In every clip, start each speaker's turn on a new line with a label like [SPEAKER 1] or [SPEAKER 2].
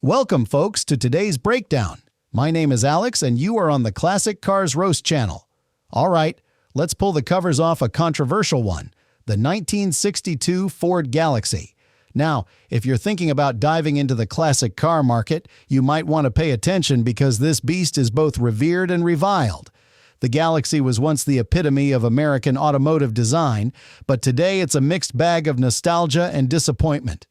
[SPEAKER 1] Welcome, folks, to today's breakdown. My name is Alex, and you are on the Classic Cars Roast channel. All right, let's pull the covers off a controversial one, the 1962 Ford Galaxie. Now, if you're thinking about diving into the classic car market, you might want to pay attention because this beast is both revered and reviled. The Galaxie was once the epitome of American automotive design, but today it's a mixed bag of nostalgia and disappointment.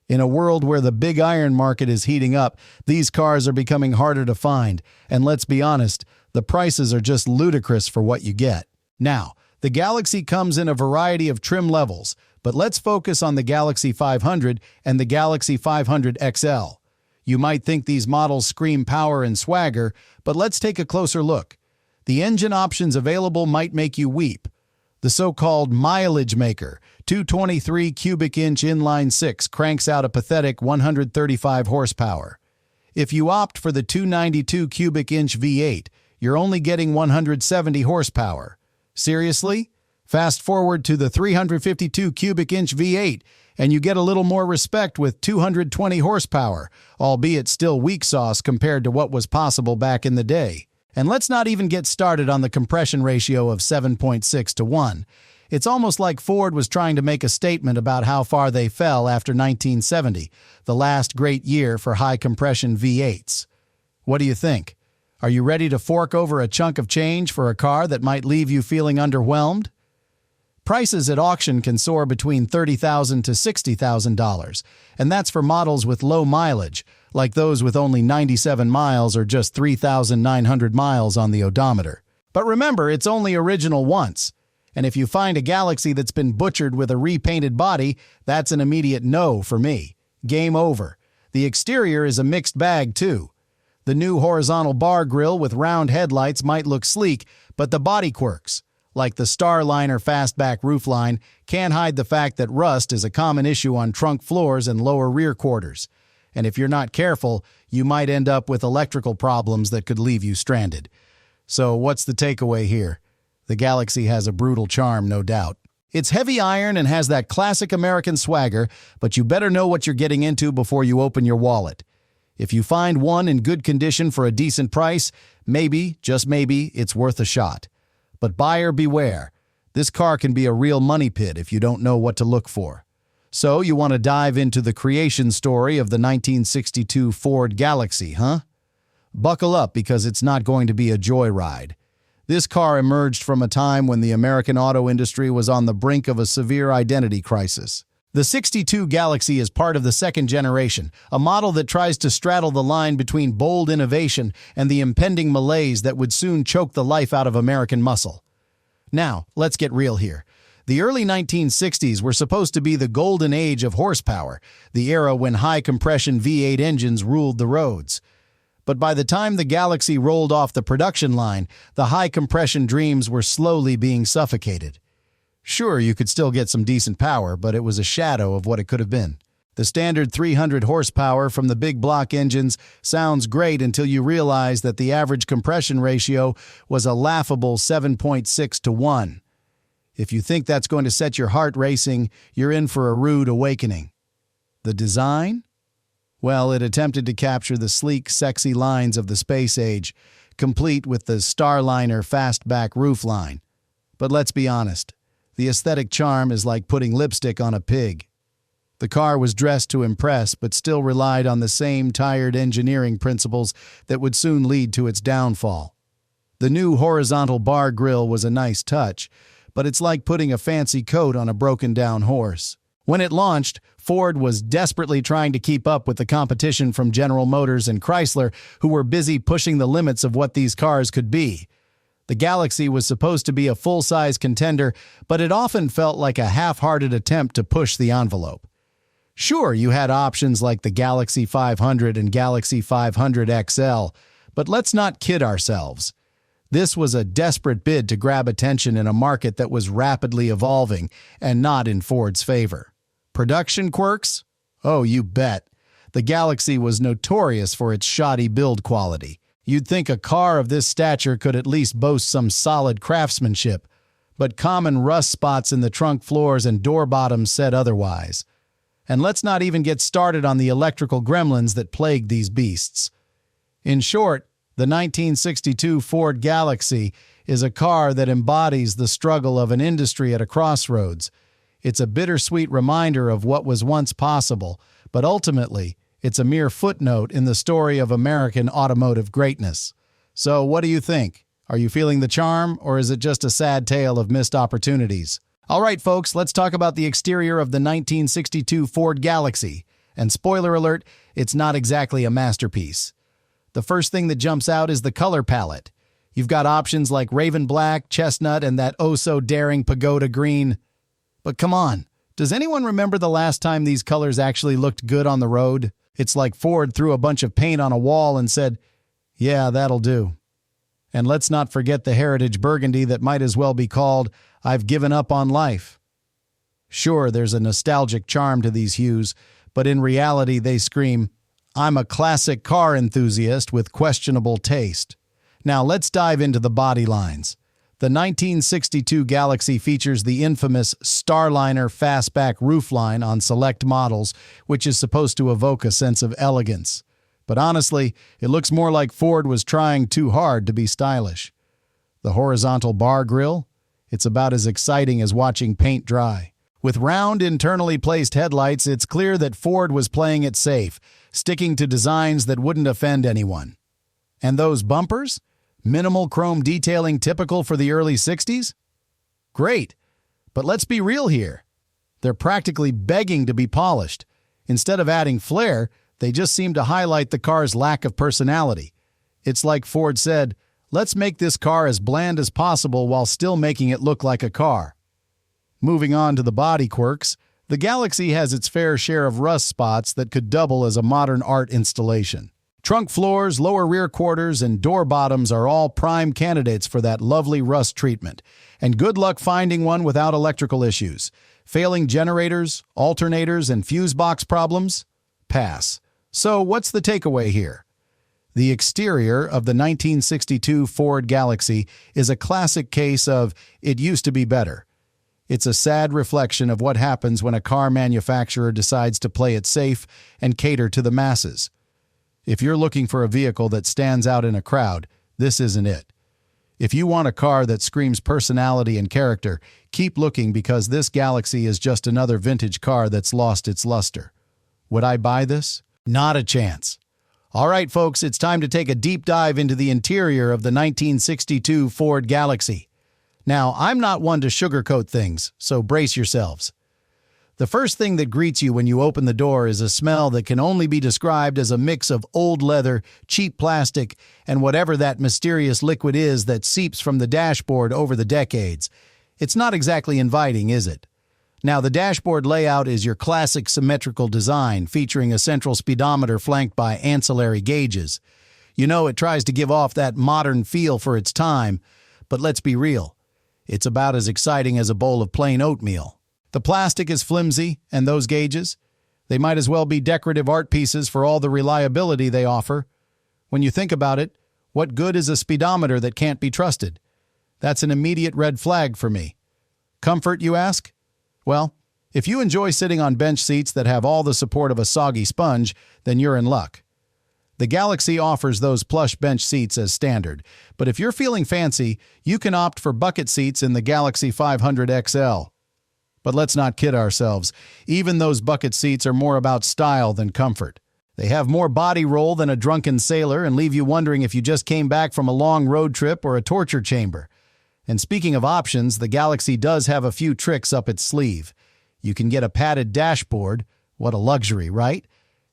[SPEAKER 1] In a world where the big iron market is heating up, these cars are becoming harder to find, and let's be honest, the prices are just ludicrous for what you get. Now, the Galaxie comes in a variety of trim levels, but let's focus on the Galaxie 500 and the Galaxie 500 XL. You might think these models scream power and swagger, but let's take a closer look. The engine options available might make you weep. The so-called mileage maker, 223 cubic inch inline-six, cranks out a pathetic 135 horsepower. If you opt for the 292 cubic inch V8, you're only getting 170 horsepower. Seriously? Fast forward to the 352 cubic inch V8, and you get a little more respect with 220 horsepower, albeit still weak sauce compared to what was possible back in the day. And let's not even get started on the compression ratio of 7.6 to 1. It's almost like Ford was trying to make a statement about how far they fell after 1970, the last great year for high-compression V8s. What do you think? Are you ready to fork over a chunk of change for a car that might leave you feeling underwhelmed? Prices at auction can soar between $30,000 to $60,000, and that's for models with low mileage, like those with only 97 miles or just 3,900 miles on the odometer. But remember, it's only original once. And if you find a Galaxie that's been butchered with a repainted body, that's an immediate no for me. Game over. The exterior is a mixed bag, too. The new horizontal bar grille with round headlights might look sleek, but the body quirks, like the Starliner fastback roofline, can't hide the fact that rust is a common issue on trunk floors and lower rear quarters. And if you're not careful, you might end up with electrical problems that could leave you stranded. So what's the takeaway here? The Galaxie has a brutal charm, no doubt. It's heavy iron and has that classic American swagger, but you better know what you're getting into before you open your wallet. If you find one in good condition for a decent price, maybe, just maybe, it's worth a shot. But buyer beware. This car can be a real money pit if you don't know what to look for. So you want to dive into the creation story of the 1962 Ford Galaxie, huh? Buckle up because it's not going to be a joyride. This car emerged from a time when the American auto industry was on the brink of a severe identity crisis. The 62 Galaxie is part of the second generation, a model that tries to straddle the line between bold innovation and the impending malaise that would soon choke the life out of American muscle. Now, let's get real here. The early 1960s were supposed to be the golden age of horsepower, the era when high-compression V8 engines ruled the roads. But by the time the Galaxie rolled off the production line, the high-compression dreams were slowly being suffocated. Sure, you could still get some decent power, but it was a shadow of what it could have been. The standard 300 horsepower from the big block engines sounds great until you realize that the average compression ratio was a laughable 7.6 to 1. If you think that's going to set your heart racing, you're in for a rude awakening. The design? Well, it attempted to capture the sleek, sexy lines of the space age, complete with the Starliner fastback roofline. But let's be honest, the aesthetic charm is like putting lipstick on a pig. The car was dressed to impress, but still relied on the same tired engineering principles that would soon lead to its downfall. The new horizontal bar grille was a nice touch, but it's like putting a fancy coat on a broken-down horse. When it launched, Ford was desperately trying to keep up with the competition from General Motors and Chrysler, who were busy pushing the limits of what these cars could be. The Galaxie was supposed to be a full-size contender, but it often felt like a half-hearted attempt to push the envelope. Sure, you had options like the Galaxie 500 and Galaxie 500 XL, but let's not kid ourselves. This was a desperate bid to grab attention in a market that was rapidly evolving and not in Ford's favor. Production quirks? Oh, you bet. The Galaxie was notorious for its shoddy build quality. You'd think a car of this stature could at least boast some solid craftsmanship, but common rust spots in the trunk floors and door bottoms said otherwise. And let's not even get started on the electrical gremlins that plagued these beasts. In short, the 1962 Ford Galaxie is a car that embodies the struggle of an industry at a crossroads. It's a bittersweet reminder of what was once possible, but ultimately, it's a mere footnote in the story of American automotive greatness. So what do you think? Are you feeling the charm, or is it just a sad tale of missed opportunities? All right, folks, let's talk about the exterior of the 1962 Ford Galaxie. And spoiler alert, it's not exactly a masterpiece. The first thing that jumps out is the color palette. You've got options like raven black, chestnut, and that oh-so-daring pagoda green. But come on, does anyone remember the last time these colors actually looked good on the road? It's like Ford threw a bunch of paint on a wall and said, "Yeah, that'll do." And let's not forget the heritage burgundy that might as well be called "I've given up on life." Sure, there's a nostalgic charm to these hues, but in reality they scream, "I'm a classic car enthusiast with questionable taste." Now let's dive into the body lines. The 1962 Galaxie features the infamous Starliner fastback roofline on select models, which is supposed to evoke a sense of elegance. But honestly, it looks more like Ford was trying too hard to be stylish. The horizontal bar grille? It's about as exciting as watching paint dry. With round, internally placed headlights, it's clear that Ford was playing it safe, sticking to designs that wouldn't offend anyone. And those bumpers? Minimal chrome detailing typical for the early 60s? Great, but let's be real here. They're practically begging to be polished. Instead of adding flair, they just seem to highlight the car's lack of personality. It's like Ford said, "Let's make this car as bland as possible while still making it look like a car." Moving on to the body quirks, the Galaxie has its fair share of rust spots that could double as a modern art installation. Trunk floors, lower rear quarters, and door bottoms are all prime candidates for that lovely rust treatment. And good luck finding one without electrical issues. Failing generators, alternators, and fuse box problems? Pass. So what's the takeaway here? The exterior of the 1962 Ford Galaxie is a classic case of "it used to be better." It's a sad reflection of what happens when a car manufacturer decides to play it safe and cater to the masses. If you're looking for a vehicle that stands out in a crowd, this isn't it. If you want a car that screams personality and character, keep looking, because this Galaxie is just another vintage car that's lost its luster. Would I buy this? Not a chance. All right, folks, it's time to take a deep dive into the interior of the 1962 Ford Galaxie. Now, I'm not one to sugarcoat things, so brace yourselves. The first thing that greets you when you open the door is a smell that can only be described as a mix of old leather, cheap plastic, and whatever that mysterious liquid is that seeps from the dashboard over the decades. It's not exactly inviting, is it? Now, the dashboard layout is your classic symmetrical design, featuring a central speedometer flanked by ancillary gauges. You know, it tries to give off that modern feel for its time, but let's be real. It's about as exciting as a bowl of plain oatmeal. The plastic is flimsy, and those gauges, they might as well be decorative art pieces for all the reliability they offer. When you think about it, what good is a speedometer that can't be trusted? That's an immediate red flag for me. Comfort, you ask? Well, if you enjoy sitting on bench seats that have all the support of a soggy sponge, then you're in luck. The Galaxie offers those plush bench seats as standard, but if you're feeling fancy, you can opt for bucket seats in the Galaxie 500 XL. But let's not kid ourselves. Even those bucket seats are more about style than comfort. They have more body roll than a drunken sailor and leave you wondering if you just came back from a long road trip or a torture chamber. And speaking of options, the Galaxie does have a few tricks up its sleeve. You can get a padded dashboard, what a luxury, right?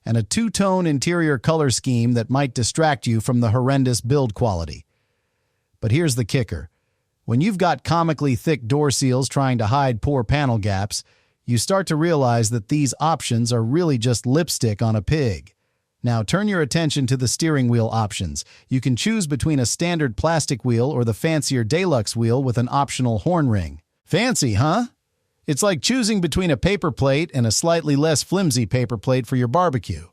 [SPEAKER 1] And a two-tone interior color scheme that might distract you from the horrendous build quality. But here's the kicker. When you've got comically thick door seals trying to hide poor panel gaps, you start to realize that these options are really just lipstick on a pig. Now turn your attention to the steering wheel options. You can choose between a standard plastic wheel or the fancier deluxe wheel with an optional horn ring. Fancy, huh? It's like choosing between a paper plate and a slightly less flimsy paper plate for your barbecue.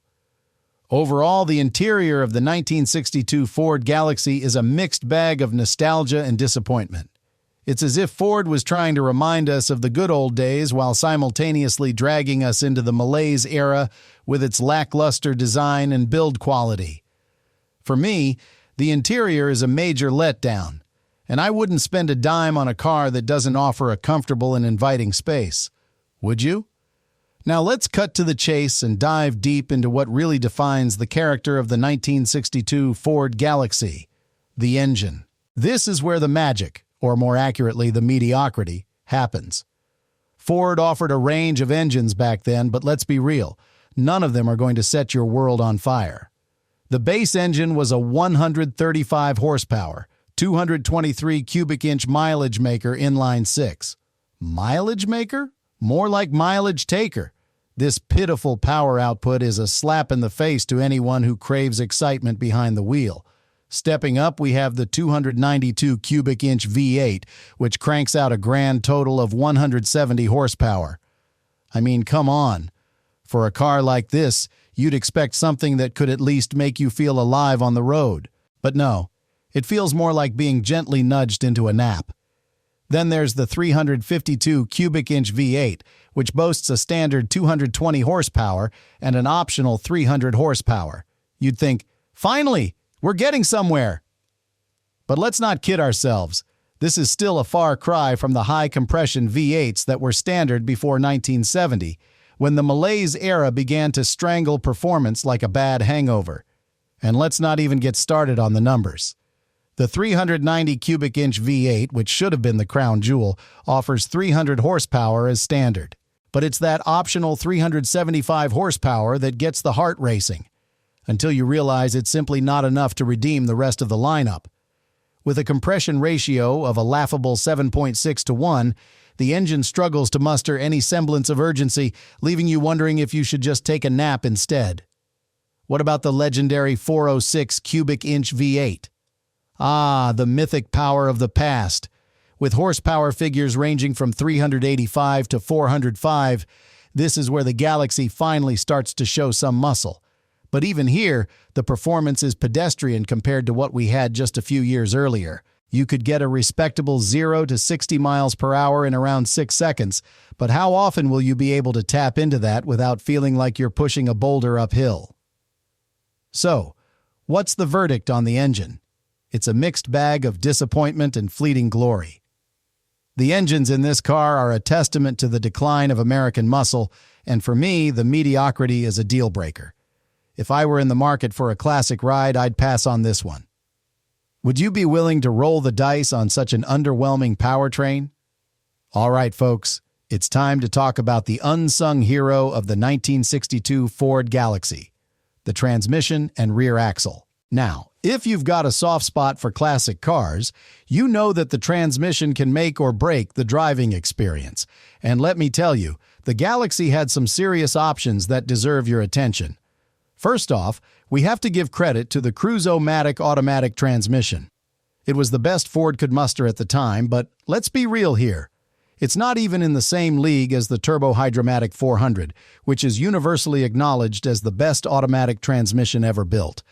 [SPEAKER 1] Overall, the interior of the 1962 Ford Galaxie is a mixed bag of nostalgia and disappointment. It's as if Ford was trying to remind us of the good old days while simultaneously dragging us into the malaise era with its lackluster design and build quality. For me, the interior is a major letdown, and I wouldn't spend a dime on a car that doesn't offer a comfortable and inviting space. Would you? Now let's cut to the chase and dive deep into what really defines the character of the 1962 Ford Galaxie, the engine. This is where the magic, or more accurately the mediocrity, happens. Ford offered a range of engines back then, but let's be real, none of them are going to set your world on fire. The base engine was a 135 horsepower, 223 cubic inch mileage maker inline six. Mileage maker? More like mileage taker. This pitiful power output is a slap in the face to anyone who craves excitement behind the wheel. Stepping up, we have the 292 cubic inch V8, which cranks out a grand total of 170 horsepower. I mean, come on. For a car like this, you'd expect something that could at least make you feel alive on the road. But no, it feels more like being gently nudged into a nap. Then there's the 352 cubic inch V8, which boasts a standard 220 horsepower and an optional 300 horsepower. You'd think, finally, we're getting somewhere. But let's not kid ourselves. This is still a far cry from the high-compression V8s that were standard before 1970, when the malaise era began to strangle performance like a bad hangover. And let's not even get started on the numbers. The 390 cubic inch V8, which should have been the crown jewel, offers 300 horsepower as standard. But it's that optional 375 horsepower that gets the heart racing, until you realize it's simply not enough to redeem the rest of the lineup. With a compression ratio of a laughable 7.6 to 1, the engine struggles to muster any semblance of urgency, leaving you wondering if you should just take a nap instead. What about the legendary 406 cubic inch V8? Ah, the mythic power of the past. With horsepower figures ranging from 385 to 405, this is where the Galaxie finally starts to show some muscle. But even here, the performance is pedestrian compared to what we had just a few years earlier. You could get a respectable 0 to 60 miles per hour in around 6 seconds, but how often will you be able to tap into that without feeling like you're pushing a boulder uphill? So, what's the verdict on the engine? It's a mixed bag of disappointment and fleeting glory. The engines in this car are a testament to the decline of American muscle, and for me, the mediocrity is a deal breaker. If I were in the market for a classic ride, I'd pass on this one. Would you be willing to roll the dice on such an underwhelming powertrain? All right, folks, it's time to talk about the unsung hero of the 1962 Ford Galaxie, the transmission and rear axle. Now, if you've got a soft spot for classic cars, you know that the transmission can make or break the driving experience. And let me tell you, the Galaxie had some serious options that deserve your attention. First off, we have to give credit to the Cruise-O-Matic automatic transmission. It was the best Ford could muster at the time, but let's be real here. It's not even in the same league as the Turbo-Hydromatic 400, which is universally acknowledged as the best automatic transmission ever built.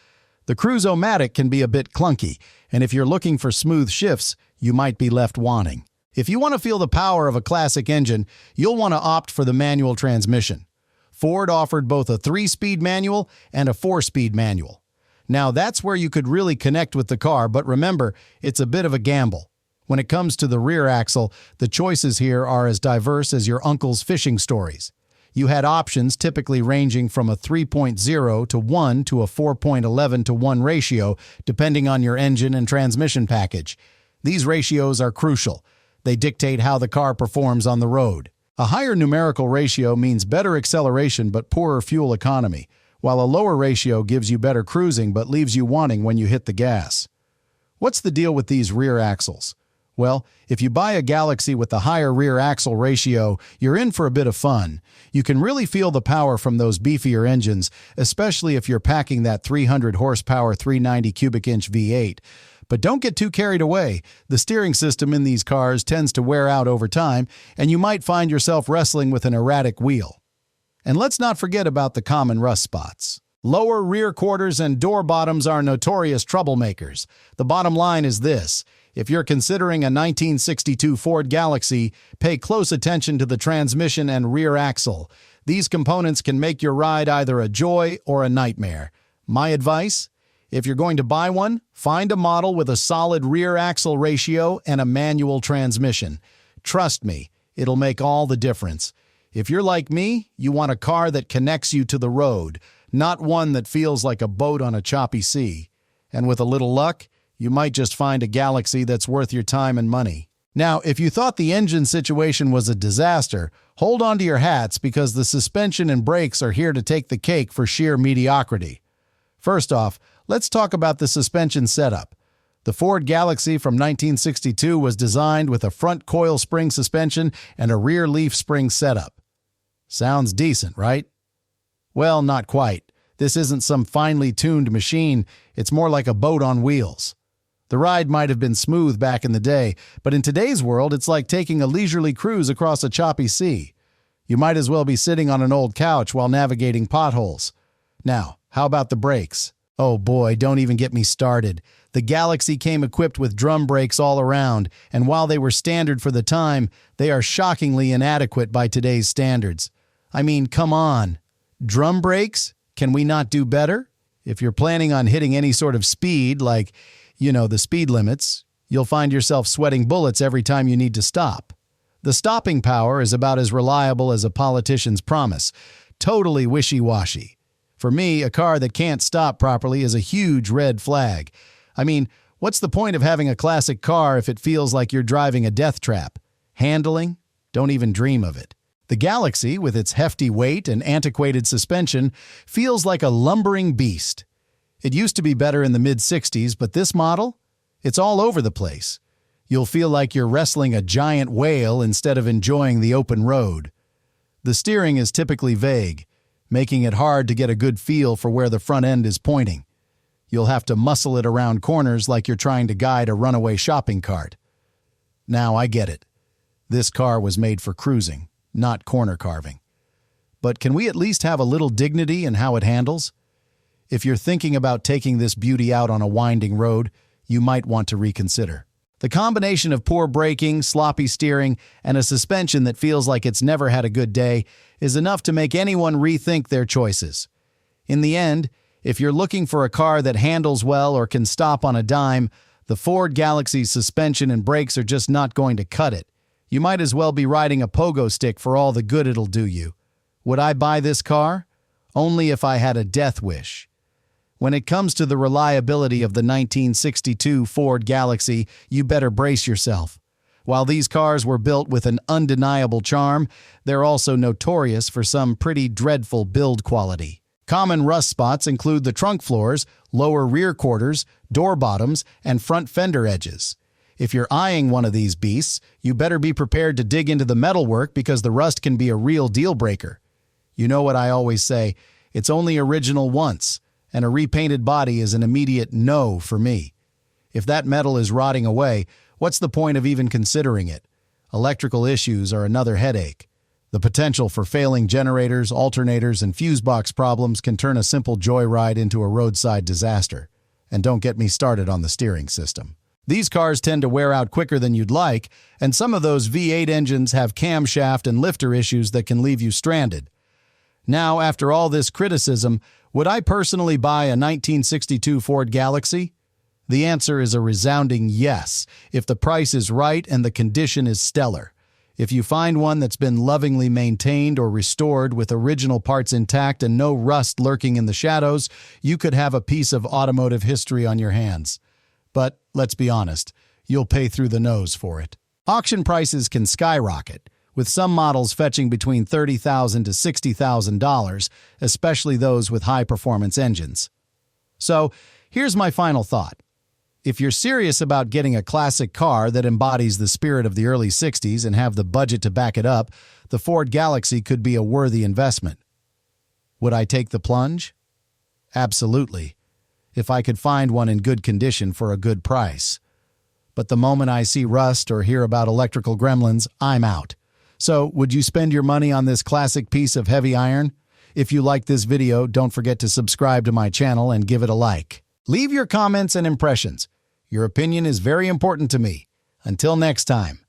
[SPEAKER 1] The Cruise-O-Matic can be a bit clunky, and if you're looking for smooth shifts, you might be left wanting. If you want to feel the power of a classic engine, you'll want to opt for the manual transmission. Ford offered both a 3-speed manual and a 4-speed manual. Now that's where you could really connect with the car, but remember, it's a bit of a gamble. When it comes to the rear axle, the choices here are as diverse as your uncle's fishing stories. You had options typically ranging from a 3.0 to 1 to a 4.11 to 1 ratio, depending on your engine and transmission package. These ratios are crucial. They dictate how the car performs on the road. A higher numerical ratio means better acceleration but poorer fuel economy, while a lower ratio gives you better cruising but leaves you wanting when you hit the gas. What's the deal with these rear axles? Well, if you buy a Galaxie with the higher rear axle ratio, you're in for a bit of fun. You can really feel the power from those beefier engines, especially if you're packing that 300 horsepower 390 cubic inch V8. But don't get too carried away. The steering system in these cars tends to wear out over time, and you might find yourself wrestling with an erratic wheel. And let's not forget about the common rust spots. Lower rear quarters and door bottoms are notorious troublemakers. The bottom line is this: If you're considering a 1962 Ford Galaxie, pay close attention to the transmission and rear axle. These components can make your ride either a joy or a nightmare. My advice? If you're going to buy one, find a model with a solid rear axle ratio and a manual transmission. Trust me, it'll make all the difference. If you're like me, you want a car that connects you to the road, not one that feels like a boat on a choppy sea. And with a little luck, you might just find a Galaxie that's worth your time and money. Now, if you thought the engine situation was a disaster, hold on to your hats because the suspension and brakes are here to take the cake for sheer mediocrity. First off, let's talk about the suspension setup. The Ford Galaxie from 1962 was designed with a front coil spring suspension and a rear leaf spring setup. Sounds decent, right? Well, not quite. This isn't some finely tuned machine, it's more like a boat on wheels. The ride might have been smooth back in the day, but in today's world it's like taking a leisurely cruise across a choppy sea. You might as well be sitting on an old couch while navigating potholes. Now, how about the brakes? Oh boy, don't even get me started. The Galaxie came equipped with drum brakes all around, and while they were standard for the time, they are shockingly inadequate by today's standards. I mean, come on. Drum brakes? Can we not do better? If you're planning on hitting any sort of speed, like, the speed limits, you'll find yourself sweating bullets every time you need to stop. The stopping power is about as reliable as a politician's promise. Totally wishy-washy. For me, a car that can't stop properly is a huge red flag. I mean, what's the point of having a classic car if it feels like you're driving a death trap? Handling? Don't even dream of it. The Galaxie, with its hefty weight and antiquated suspension, feels like a lumbering beast. It used to be better in the mid-60s, but this model? It's all over the place. You'll feel like you're wrestling a giant whale instead of enjoying the open road. The steering is typically vague, making it hard to get a good feel for where the front end is pointing. You'll have to muscle it around corners like you're trying to guide a runaway shopping cart. Now, I get it. This car was made for cruising, not corner carving. But can we at least have a little dignity in how it handles? If you're thinking about taking this beauty out on a winding road, you might want to reconsider. The combination of poor braking, sloppy steering, and a suspension that feels like it's never had a good day is enough to make anyone rethink their choices. In the end, if you're looking for a car that handles well or can stop on a dime, the Ford Galaxie's suspension and brakes are just not going to cut it. You might as well be riding a pogo stick for all the good it'll do you. Would I buy this car? Only if I had a death wish. When it comes to the reliability of the 1962 Ford Galaxie, you better brace yourself. While these cars were built with an undeniable charm, they're also notorious for some pretty dreadful build quality. Common rust spots include the trunk floors, lower rear quarters, door bottoms, and front fender edges. If you're eyeing one of these beasts, you better be prepared to dig into the metalwork because the rust can be a real deal breaker. You know what I always say, it's only original once, and a repainted body is an immediate no for me. If that metal is rotting away, what's the point of even considering it? Electrical issues are another headache. The potential for failing generators, alternators, and fuse box problems can turn a simple joyride into a roadside disaster. And don't get me started on the steering system. These cars tend to wear out quicker than you'd like, and some of those V8 engines have camshaft and lifter issues that can leave you stranded. Now, after all this criticism, would I personally buy a 1962 Ford Galaxie? The answer is a resounding yes, if the price is right and the condition is stellar. If you find one that's been lovingly maintained or restored with original parts intact and no rust lurking in the shadows, you could have a piece of automotive history on your hands. But let's be honest, you'll pay through the nose for it. Auction prices can skyrocket, with some models fetching between $30,000 to $60,000, especially those with high-performance engines. So, here's my final thought. If you're serious about getting a classic car that embodies the spirit of the early 60s and have the budget to back it up, the Ford Galaxie could be a worthy investment. Would I take the plunge? Absolutely, if I could find one in good condition for a good price. But the moment I see rust or hear about electrical gremlins, I'm out. So, would you spend your money on this classic piece of heavy iron? If you liked this video, don't forget to subscribe to my channel and give it a like. Leave your comments and impressions. Your opinion is very important to me. Until next time.